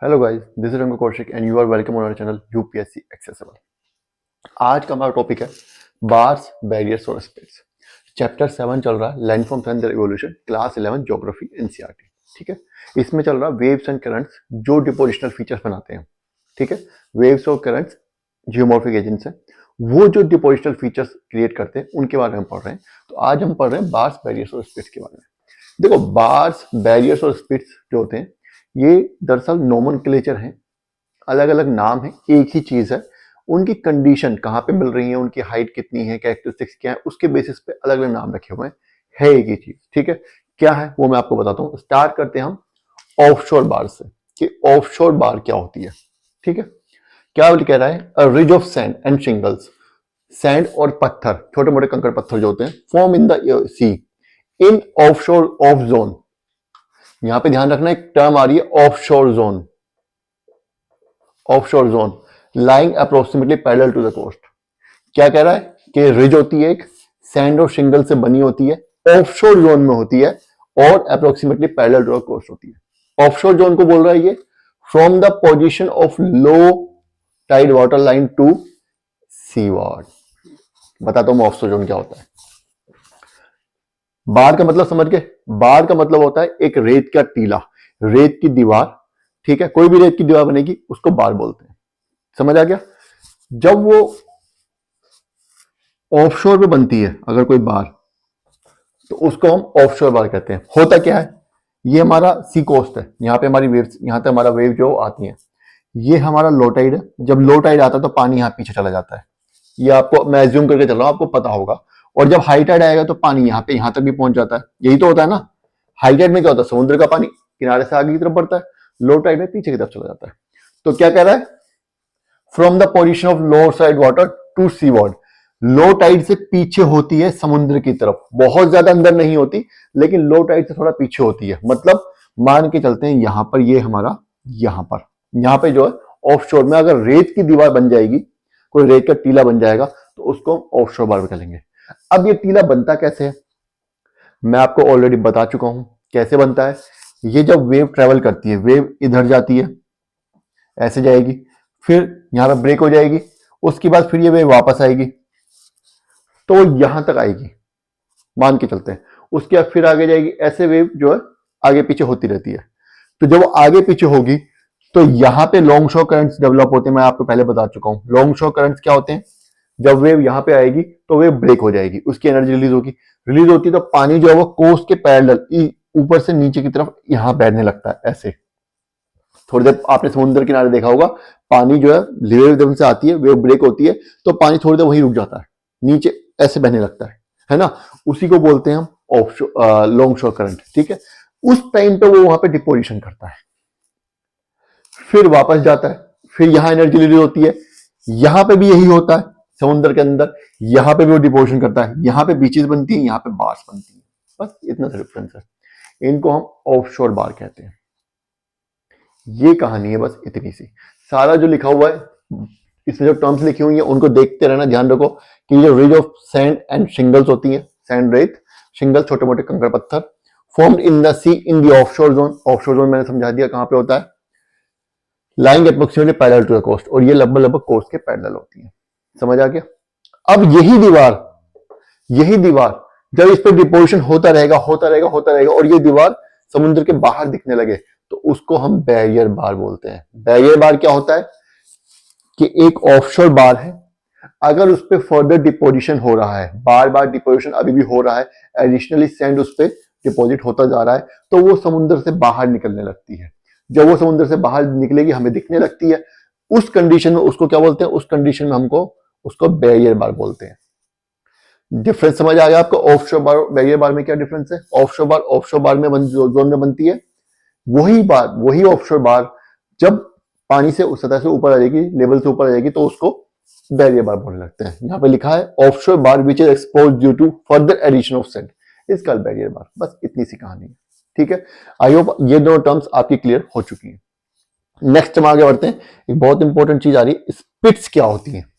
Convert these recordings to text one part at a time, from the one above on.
Hello guys, this is Rango Kaushik and you are welcome on our channel UPSC accessible. आज का हमारा topic है bars, barriers और splits. Chapter 7 चल रहा है, land forms and their evolution, class 11 geography NCERT. ठीक है, इसमें चल रहा है वेव्स एंड करंट्स जो डिपोजिशनल फीचर्स बनाते हैं। ठीक है, वेव्स और करंट्स जियोमॉर्फिक एजेंट्स हैं, वो जो डिपोजिशनल फीचर्स क्रिएट करते हैं उनके बारे में पढ़ रहे हैं। तो आज हम पढ़ रहे हैं बार्स, बैरियर्स और स्प्लिट्स के बारे में। देखो, बार्स, बैरियर्स और स्प्लिट्स जो होते हैं ये दरअसल नोमेनक्लेचर हैं, अलग अलग नाम है, एक ही चीज है। उनकी कंडीशन कहाँ पे मिल रही है, उनकी हाइट कितनी है, कैरेक्टरिस्टिक्स क्या है, उसके बेसिस पे अलग अलग नाम रखे हुए हैं। है एक ही चीज। ठीक है, क्या है वो मैं आपको बताता हूँ। स्टार्ट करते हैं हम ऑफशोर बार से कि ऑफशोर बार क्या होती है। ठीक है, क्या कह रहा है, a ridge of sand and shingles, sand और पत्थर, छोटे मोटे कंकड़ पत्थर जो होते हैं, form in the sea in offshore of zone. यहां पे ध्यान रखना, एक टर्म आ रही है offshore zone, offshore zone lying approximately parallel to the coast. क्या कह रहा है कि रिज होती है एक, सैंड और शिंगल से बनी होती है, ऑफशोर जोन में होती है और approximately parallel to the coast होती है। ऑफशोर जोन को बोल रहा है ये from the position of low tide water line to seaward. बताता हूं ऑफशोर जोन क्या होता है। बार का मतलब समझ गए। बार का मतलब होता है एक रेत का टीला, रेत की दीवार। ठीक है, कोई भी रेत की दीवार बनेगी उसको बार बोलते हैं। समझ आ गया। जब वो ऑफशोर पे बनती है अगर कोई बार, तो उसको हम ऑफशोर बार कहते हैं। होता क्या है, ये हमारा सी कोस्ट है, यहाँ पे हमारी वेव्स, यहाँ तक हमारा वेव जो आती है, ये हमारा लो टाइड है। जब लो टाइड आता है तो पानी यहाँ पीछे चला जाता है। ये आपको मैं एज्यूम करके चल रहा हूँ, आपको पता होगा। और जब हाई टाइड आएगा तो पानी यहाँ पे, यहाँ तक भी पहुंच जाता है। यही तो होता है ना। हाई टाइड में क्या होता है, समुद्र का पानी किनारे से आगे की तरफ बढ़ता है, लो टाइड में पीछे की तरफ चला जाता है। तो क्या कह रहा है, from the position of lower side water to seaward. Low tide से पीछे होती है समुद्र की तरफ, बहुत ज्यादा अंदर नहीं होती, लेकिन लो टाइड से थोड़ा पीछे होती है। मतलब मान के चलते हैं यहां पर, ये हमारा यहां पे जो है ऑफशोर में अगर रेत की दीवार बन जाएगी, कोई रेत का टीला बन जाएगा, तो उसको हम ऑफशोर बार कहेंगे। अब ये टीला बनता कैसे है, मैं आपको ऑलरेडी बता चुका हूं कैसे बनता है। ये जब वेव ट्रेवल करती है, वेव इधर जाती है, ऐसे जाएगी, फिर यहां पर ब्रेक हो जाएगी, उसके बाद फिर ये वेव वापस आएगी, तो यहां तक आएगी मान के चलते हैं। उसके बाद फिर आगे जाएगी, ऐसे वेव जो है आगे पीछे होती रहती है। तो जब वो आगे पीछे होगी तो यहां पे लॉन्ग शोर करंट्स डेवलप होते हैं। मैं आपको पहले बता चुका हूं लॉन्ग शोर करंट्स क्या होते हैं। जब वेव यहां पे आएगी तो वेव ब्रेक हो जाएगी, उसकी एनर्जी रिलीज होगी। रिलीज होती है तो पानी जो है वो कोस्ट के पैरेलल ऊपर से नीचे की तरफ यहां बैठने लगता है। ऐसे थोड़ी देर आपने समुद्र किनारे देखा होगा, पानी जो है वेव जब से आती है, वेव ब्रेक होती है तो पानी थोड़ी देर वहीं रुक जाता है, नीचे ऐसे बहने लगता है ना। उसी को बोलते हैं हम ऑफशोर, लॉन्ग शोर करंट। ठीक है, उस टाइम पे वो वहां पे डिपोजिशन करता है, फिर वापस जाता है, फिर यहां एनर्जी रिलीज होती है। यहां पे भी यही होता है समुद्र के अंदर, यहां पे भी वो डिपोजिशन करता है, यहां पे बीचेस बनती है, यहां पे बार्स बनती है। बस इतना सा डिफरेंस है। इनको हम ऑफशोर बार कहते हैं। ये कहानी है, बस इतनी सी। सारा जो लिखा हुआ है, इसमें जो टर्म्स लिखी हुई हैं उनको देखते रहना। ध्यान रखो कि जो ridge of sand and shingles होती हैं, सैंड रेत, शिंगल छोटे मोटे कंकड़ पत्थर, formed in the sea in the offshore zone. Offshore zone मैंने समझा दिया कहां पे होता है, lying approximately parallel to the coast, और ये लगभग लगभग कोस्ट के पैरेलल होती है। समझ आ गया। अब यही दीवार जब इस पर डिपोजिशन होता रहेगा और ये दीवार समुद्र के बाहर दिखने लगे, तो उसको हम बैरियर बार बोलते हैं। बैरियर बार क्या होता है कि एक ऑफशोर बार है, अगर उस पर फर्दर डिपोजिशन हो रहा है, बार बार डिपोजिशन अभी भी हो रहा है, एडिशनली सैंड उस पर डिपोजिट होता जा रहा है, तो वो समुद्र से बाहर निकलने लगती है। जब वो समुद्र से बाहर निकलेगी, हमें दिखने लगती है, उस कंडीशन में उसको क्या बोलते हैं, उस कंडीशन में हमको उसको बैरियर बार बोलते हैं। डिफरेंस समझ आ गया आपको। ऑफशोर बार बैरियर बार में क्या डिफरेंस है। ऑफशोर बार में जोन में बनती है, वही ऑफशोर बार जब पानी से उस सतह से ऊपर आ जाएगी, लेवल से ऊपर आ जाएगी, तो उसको बैरियर बार बोलने लगते हैं। यहाँ पे लिखा है offshore bar which is exposed due to further addition of sand is called barrier bar. बस इतनी सी कहानी है। ठीक है, आई होप ये दोनों टर्म्स आपकी क्लियर हो चुकी है। नेक्स्ट हम आगे बढ़ते हैं। एक बहुत इंपॉर्टेंट चीज आ रही है, स्प्लिट्स क्या होती है।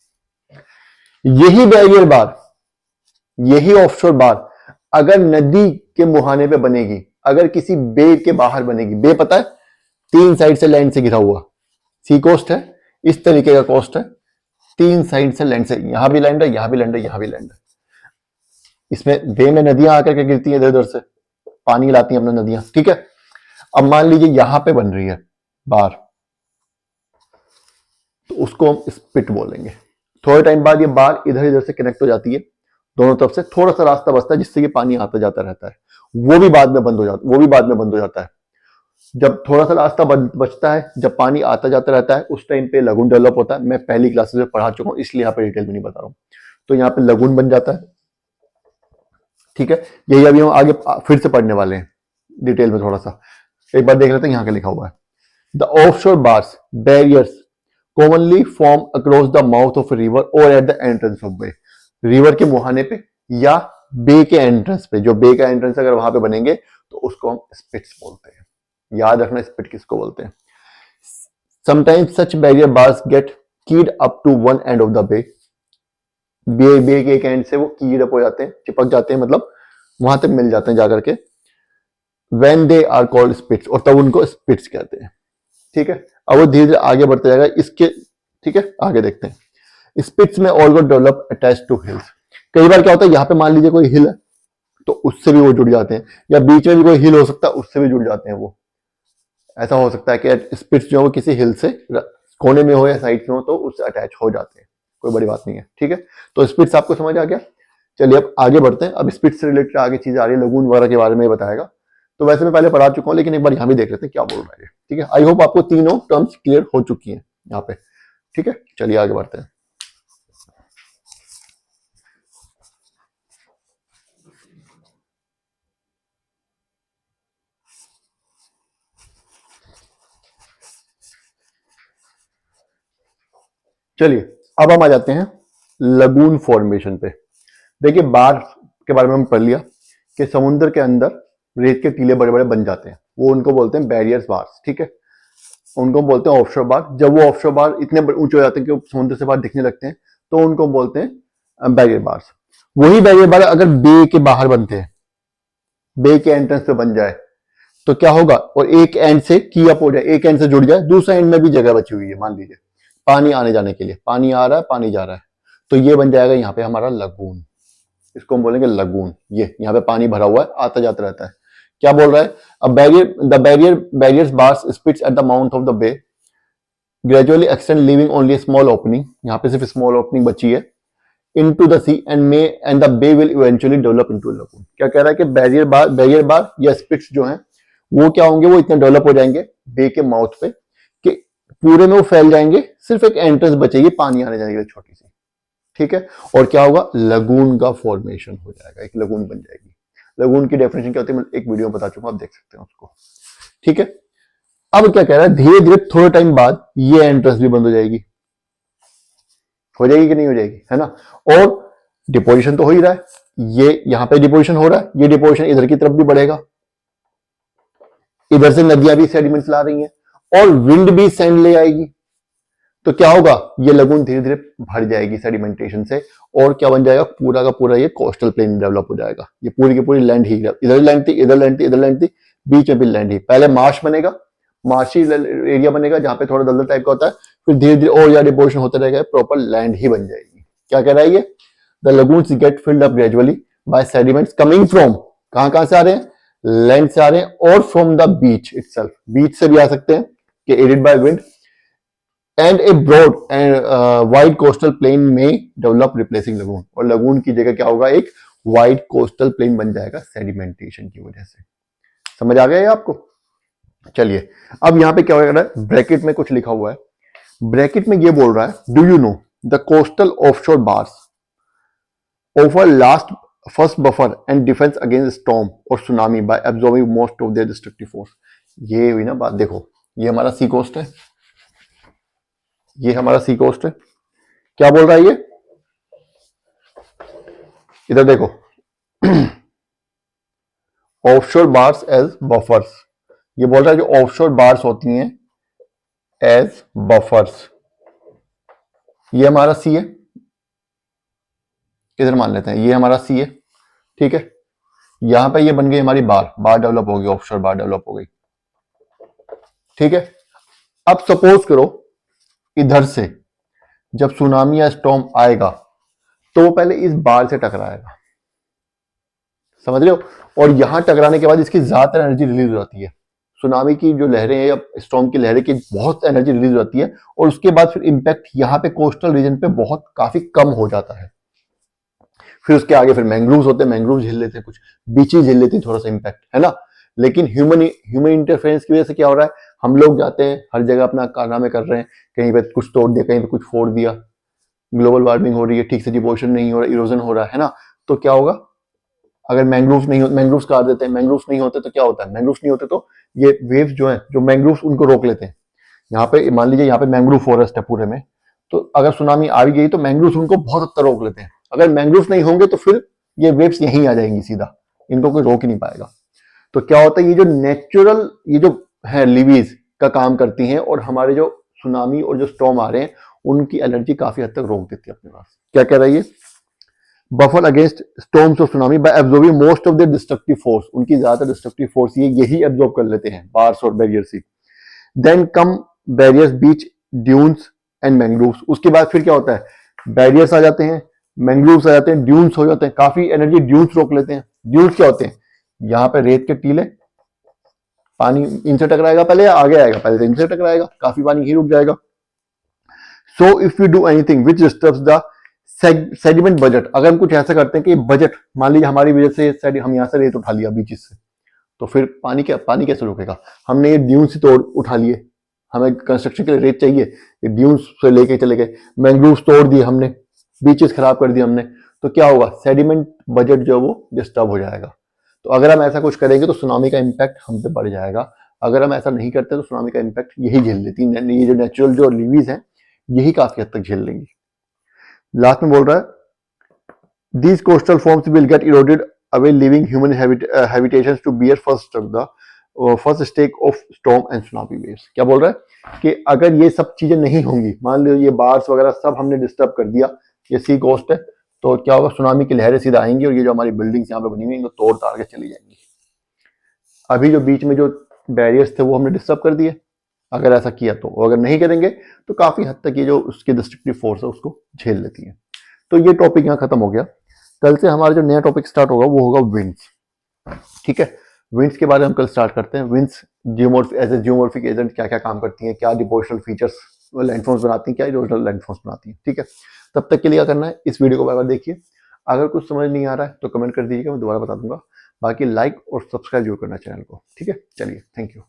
यही बैरियर बार, यही ऑफशोर बार अगर नदी के मुहाने पे बनेगी, अगर किसी बे के बाहर बनेगी, बे पता है तीन साइड से लैंड से घिरा हुआ सी कोस्ट है, इस तरीके का कोस्ट है, तीन साइड से लैंड से, यहां भी लैंड है, यहां भी लैंड है, यहां भी लैंड है। इसमें बे में नदियां आकर के गिरती हैं इधर उधर से, पानी लाती हैं अपना नदियां, ठीक है। अब मान लीजिए यहां पे बन रही है बार, तो उसको हम स्पिट बोलेंगे। थोड़े टाइम बाद ये बार इधर इधर से कनेक्ट हो जाती है, दोनों तरफ से थोड़ा सा रास्ता बचता है जिससे कि पानी आता जाता रहता है, वो भी बाद में बंद हो जाता, वो भी बाद में बंद हो जाता है। जब थोड़ा सा रास्ता बचता है, जब पानी आता जाता रहता है, उस टाइम पे लगून डेवलप होता है। मैं पहली क्लासेस में पढ़ा चुका हूं, इसलिए यहाँ पे डिटेल में नहीं बता रहा हूँ। तो यहाँ पे लगून बन जाता है, ठीक है। यही अभी हम आगे फिर से पढ़ने वाले हैं डिटेल में थोड़ा सा, एक बार देख लेते हैं। यहाँ का लिखा हुआ है, the offshore bars barriers commonly form across the mouth of river और at the entrance of bay. River के मुहाने पे या बे के एंट्रेंस पे, जो बे का एंट्रेंस अगर वहां पे बनेंगे तो उसको हम स्पिट्स बोलते हैं। याद रखना स्पिट किसको बोलते हैं। Sometimes such barrier bars get keyed up to one end of the bay. Bay के एक एंड से वो कीड अप हो जाते हैं, चिपक जाते हैं, मतलब वहां तक मिल जाते हैं जाकर के। When they are called spits, और तब उनको स्पिट्स कहते हैं, ठीक है। अब वो धीरे धीरे आगे बढ़ते जाएगा इसके, ठीक है। आगे देखते हैं। स्पिट्स में all got develop attach to hills. कई बार क्या होता है, यहाँ पे मान लीजिए कोई हिल है तो उससे भी वो जुड़ जाते हैं, या बीच में भी कोई हिल हो सकता है उससे भी जुड़ जाते हैं। वो ऐसा हो सकता है कि स्पिट्स जो है वो किसी हिल से कोने में हो या साइड में हो तो उससे अटैच हो जाते हैं, कोई बड़ी बात नहीं है, ठीक है। तो स्पिट्स आपको समझ आ गया। चलिए अब आगे बढ़ते हैं। अब स्पिट्स से रिलेटेड आगे चीजें आ रही है, लगून वगैरह के बारे में बताएगा। तो वैसे मैं पहले पढ़ा चुका हूं, लेकिन एक बार यहाँ भी देख लेते हैं क्या बोल रहा है, ठीक है। आई होप आपको तीनों टर्म्स क्लियर हो चुकी हैं यहाँ पे, ठीक है। चलिए आगे बढ़ते हैं। चलिए अब हम आ जाते हैं लगून फॉर्मेशन पे। देखिए बार के बारे में हम पढ़ लिया कि समुद्र के अंदर रेत के टीले बड़े बड़े बन जाते हैं, वो उनको बोलते हैं बैरियर्स बार्स, ठीक है। उनको बोलते हैं ऑफशोर बार। जब वो ऑफशोर बार इतने ऊंचे हो जाते हैं कि वो समुद्र से बाहर दिखने लगते हैं तो उनको बोलते हैं बैरियर बार्स। वही बैरियर बार अगर बे के बाहर बनते हैं, बे के एंट्रेंस पे बन जाए तो क्या होगा, और एक एंड से की अप हो जाए, एक एंड से जुड़ जाए, दूसरा एंड में भी जगह बची हुई है, मान लीजिए पानी आने जाने के लिए, पानी आ रहा है पानी जा रहा है, तो ये बन जाएगा यहाँ पे हमारा लगून। इसको हम बोलेंगे लगून। ये यहाँ पे पानी भरा हुआ है, आता जाता रहता है। क्या बोल रहा है, अब barriers bars spits at the mouth of the bay gradually extend leaving only small opening. यहाँ पे सिर्फ स्मॉल ओपनिंग बची है into the sea and the bay will eventually develop into a lagoon। क्या कह रहा है कि बैरियर बार या स्पिट्स जो हैं वो क्या होंगे, वो इतने डेवलप हो जाएंगे बे के माउथ पे कि पूरे में वो फैल जाएंगे, सिर्फ एक एंट्रेंस बचेगी पानी आने जाने के लिए छोटी सी, ठीक है। और क्या होगा, लगून का फॉर्मेशन हो जाएगा, एक लगून बन जाएगी। लगून की डेफिनेशन क्या होती है मैं एक वीडियो में बता चुका हूं, आप देख सकते हैं उसको, ठीक है। अब क्या कह रहा है, धीरे धीरे थोड़े टाइम बाद ये एंट्रेंस भी बंद हो जाएगी कि नहीं हो जाएगी, है ना। और डिपोजिशन तो हो ही रहा है, ये यहां पे डिपोजिशन हो रहा है, ये डिपोजिशन इधर की तरफ भी बढ़ेगा, इधर से नदियां भी सेडिमेंट्स ला रही हैं और विंड भी सैंड ले आएगी, तो क्या होगा, ये लगून धीरे धीरे भर जाएगी सेडिमेंटेशन से, और क्या बन जाएगा, पूरा का पूरा ये कोस्टल प्लेन डेवलप हो जाएगा। ये पूरी की पूरी लैंड ही, इधर लैंड थी, इधर लैंड थी, इधर लैंड थी, बीच में भी लैंड ही। पहले मार्श बनेगा, मार्शी एरिया बनेगा जहां पे थोड़ा दलदल टाइप का होता है, फिर धीरे धीरे और ज्यादा डिपोजिशन होता रहेगा, प्रॉपर लैंड ही बन जाएगी। क्या कह रहा है ये, the lagoons get filled up gradually by sediments coming from, कहां से आ रहे हैं, लैंड से आ रहे हैं, और from the beach itself, beach से भी आ सकते हैं कि aided by wind, and a broad and wide coastal plain में डेवलप रिप्लेसिंग लगून। और लगून की जगह क्या होगा, एक वाइड कोस्टल प्लेन बन जाएगा सेडिमेंटेशन की वजह से। समझ आ गया ये आपको। चलिए अब यहां पे क्या हो रहा है, ब्रैकेट में कुछ लिखा हुआ है, ब्रैकेट में ये बोल रहा है, do you know the coastal offshore bars offer last first buffer and defense against storm और tsunami by absorbing most of their destructive force. ये हुई ना बात। देखो ये हमारा सी कोस्ट है, ये हमारा सी कोस्ट है। क्या बोल रहा है ये, इधर देखो, ऑफशोर बार्स एज बफर्स। ये बोल रहा है जो ऑफशोर बार्स होती हैं एज बफर्स, ये हमारा सी है, इधर मान लेते हैं ये हमारा सी है, ठीक है। यहां पे ये बन गई हमारी बार डेवलप होगी, ऑफशोर बार डेवलप हो गई, ठीक है। अब सपोज करो इधर से जब सुनामी या स्टॉर्म आएगा तो वो पहले इस बार से टकराएगा, समझ रहे हो, और यहां टकराने के बाद इसकी ज्यादातर एनर्जी रिलीज हो जाती है। सुनामी की जो लहरें हैं या स्टॉर्म की लहरें की बहुत एनर्जी रिलीज हो जाती है, और उसके बाद फिर इंपैक्ट यहाँ पे कोस्टल रीजन पे बहुत काफी कम हो जाता है। फिर उसके आगे फिर मैंग्रोव्स होते हैं, मैंग्रोव झेल लेते हैं, कुछ बीचेस झेल लेती हैं थोड़ा सा इंपैक्ट, है ना। लेकिन ह्यूमन इंटरफेरेंस की वजह से क्या हो रहा है, हम लोग जाते हैं हर जगह अपना कारनामे कर रहे हैं, कहीं पे कुछ तोड़ दिया, कहीं पे कुछ फोड़ दिया, ग्लोबल वार्मिंग हो रही है, ठीक से डिपोजिशन नहीं हो रहा, इरोजन हो रहा है ना। तो क्या होगा, अगर मैंग्रोव्स नहीं हो, मैंग्रोव्स काट देते हैं, मैंग्रोव्स नहीं होते तो क्या होता है, मैंग्रोव्स नहीं होते तो ये वेव्स जो है, जो मैंग्रोव्स उनको रोक लेते हैं। यहाँ पे मान लीजिए यहाँ पे मैंग्रोव फॉरेस्ट है पूरे में, तो अगर सुनामी आ भी गई तो मैंग्रोव्स उनको बहुत हद तक रोक लेते हैं। अगर मैंग्रोव्स नहीं होंगे तो फिर ये वेव्स यहीं आ जाएंगी सीधा, इनको कोई रोक ही नहीं पाएगा। तो क्या होता है, ये जो नेचुरल ये जो है लिवीज का काम करती हैं, और हमारे जो सुनामी और जो स्टॉर्म आ रहे हैं उनकी एनर्जी काफी हद तक रोक देती है अपने पास। क्या कह रहा है ये, बफर अगेंस्ट स्टॉर्म्स और tsunami by absorbing most of the destructive force, उनकी ज्यादातर डिस्ट्रक्टिव फोर्स ये यही एब्जॉर्ब कर लेते हैं, बार्स और बैरियर से। Then come barriers, beach, dunes and mangroves. उसके बाद फिर क्या होता है, बैरियर्स आ जाते हैं, मैंग्रोव्स आ जाते हैं, ड्यून्स हो जाते हैं, काफी एनर्जी ड्यून्स रोक लेते हैं। ड्यून्स क्या होते हैं, यहाँ पे रेत के टीले, पानी इनसे टकराएगा पहले या आगे आएगा, पहले से इनसे टकराएगा, काफी पानी ही रुक जाएगा। So if you do anything which disturbs the sediment budget, अगर हम कुछ ऐसा करते हैं कि बजट, मान लीजिए हमारी वजह से हम यहाँ से रेत उठा लिया बीचेस से, तो फिर पानी कैसे रुकेगा। हमने ये ड्यून्स से तोड़ उठा लिए, हमें कंस्ट्रक्शन के लिए रेत चाहिए, ये ड्यून्स से लेके चले गए, मैंग्रोव्स तोड़ दिए हमने, बीचेस खराब कर दिए हमने, तो क्या होगा, सेडिमेंट बजट जो वो डिस्टर्ब हो जाएगा। तो अगर हम ऐसा कुछ करेंगे तो सुनामी का इम्पैक्ट हम पे बढ़ जाएगा। अगर हम ऐसा नहीं करते तो सुनामी का इम्पैक्ट यही झेल लेती है, ये जो नेचुरल जो लिवीज हैं यही काफी हद तक झेल लेंगी। लास्ट में बोल रहा है these coastal forms will get eroded away, leaving human habitations to bear first stake of storm and tsunami waves। क्या बोल रहा है कि अगर ये सब चीजें नहीं होंगी, मान लो ये बार्स वगैरह सब हमने डिस्टर्ब कर दिया, ये सी कोस्ट है, तो क्या होगा, सुनामी की लहरें सीधा आएंगी और ये जो हमारी बिल्डिंग्स यहाँ पे बनी हुई इनको तोड़ ताड़ के चली जाएंगी। अभी जो बीच में जो बैरियर्स थे वो हमने डिस्टर्ब कर दिए, अगर ऐसा किया तो, अगर नहीं करेंगे तो काफी हद तक ये जो उसकी डिस्ट्रक्टिव फोर्स है उसको झेल लेती है। तो ये टॉपिक यहाँ खत्म हो गया। कल से हमारा जो नया टॉपिक स्टार्ट होगा वो होगा विंड्स। ठीक है, विंड्स के बारे में हम कल स्टार्ट करते हैं। Winds as a geomorphic agent क्या क्या काम करती हैं, क्या डिपोजिशनल फीचर्स लैंडफॉर्म्स बनाती हैं, क्या इरोजनल लैंडफॉर्म्स बनाती हैं। ठीक है, तब तक के लिए क्या करना है, इस वीडियो को बार बार देखिए, अगर कुछ समझ नहीं आ रहा है तो कमेंट कर दीजिएगा, मैं दोबारा बता दूंगा। बाकी लाइक और सब्सक्राइब जरूर करना चैनल को। ठीक है, चलिए, थैंक यू।